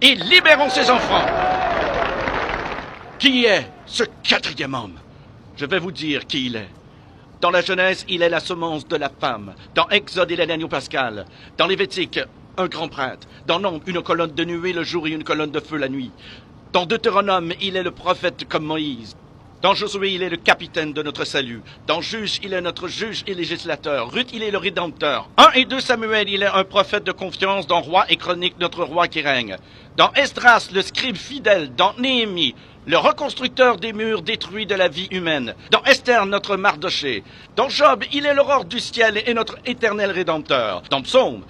et libérons ses enfants. Qui est ce quatrième homme? Je vais vous dire qui il est. Dans la Genèse, il est la semence de la femme. Dans Exode, il est l'agneau pascal. Dans Lévitique, un grand prêtre. Dans Nombre, une colonne de nuée le jour et une colonne de feu la nuit. Dans Deutéronome, il est le prophète comme Moïse. Dans Josué, il est le capitaine de notre salut. Dans Juge, il est notre juge et législateur. Ruth, il est le rédempteur. 1 et 2 Samuel, il est un prophète de confiance. Dans Roi et Chronique, notre roi qui règne. Dans Esdras, le scribe fidèle. Dans Néhémie, le reconstructeur des murs détruits de la vie humaine. Dans Esther, notre Mardoché. Dans Job, il est l'aurore du ciel et notre éternel rédempteur. Dans Psaume,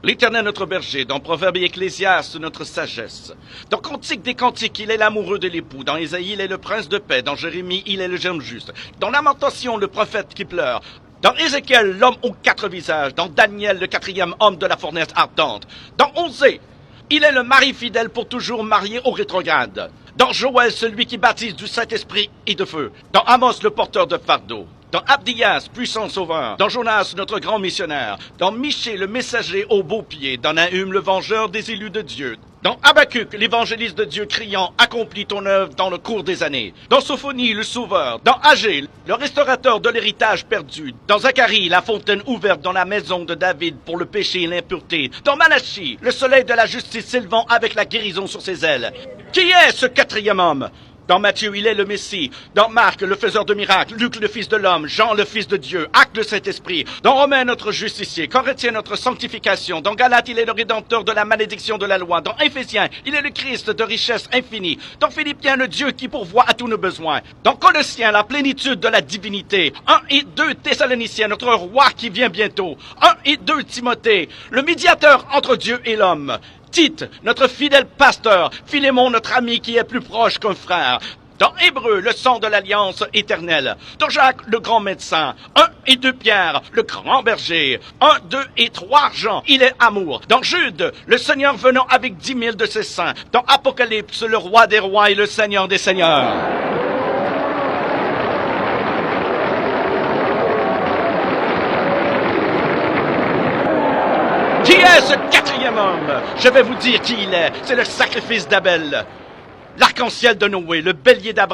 l'Éternel notre berger. Dans Proverbe et Ecclésiaste, notre sagesse. Dans Cantique des Cantiques, il est l'amoureux de l'époux. Dans Ésaïe, il est le prince de paix. Dans Jérémie, il est le germe juste. Dans Lamentation, le prophète qui pleure. Dans Ézéchiel, l'homme aux 4 visages. Dans Daniel, le 4e homme de la fournaise ardente. Dans Osée, il est le mari fidèle pour toujours marié au rétrograde. Dans Joël, celui qui baptise du Saint-Esprit et de feu. Dans Amos, le porteur de fardeau. Dans Abdias, puissant sauveur. Dans Jonas, notre grand missionnaire. Dans Michée, le messager aux beaux pieds. Dans Nahum, le vengeur des élus de Dieu. Dans Habacuc, l'évangéliste de Dieu criant « Accomplis ton œuvre dans le cours des années ». Dans Sophonie, le sauveur. Dans Agé, le restaurateur de l'héritage perdu. Dans Zacharie, la fontaine ouverte dans la maison de David pour le péché et l'impureté. Dans Malachie, le soleil de la justice s'élevant avec la guérison sur ses ailes. Qui est ce quatrième homme? Dans Matthieu, il est le Messie. Dans Marc, le faiseur de miracles. Luc, le Fils de l'homme. Jean, le Fils de Dieu. Acte, le Saint-Esprit. Dans Romains, notre justicier. Corinthiens, notre sanctification. Dans Galates, il est le rédempteur de la malédiction de la loi. Dans Éphésiens, il est le Christ de richesse infinie. Dans Philippiens, le Dieu qui pourvoit à tous nos besoins. Dans Colossiens, la plénitude de la divinité. 1 et 2 Thessaloniciens, notre roi qui vient bientôt. 1 et 2 Timothée, le médiateur entre Dieu et l'homme. Tite, notre fidèle pasteur. Philémon, notre ami qui est plus proche qu'un frère. Dans Hébreu, le sang de l'alliance éternelle. Dans Jacques, le grand médecin. 1 et 2 Pierre, le grand berger. 1, 2 et 3 Jean, il est amour. Dans Jude, le Seigneur venant avec 10 000 de ses saints. Dans Apocalypse, le roi des rois et le Seigneur des seigneurs. Qui est ce quatrième homme? Je vais vous dire qui il est. C'est le sacrifice d'Abel. L'arc-en-ciel de Noé, le bélier d'Abraham.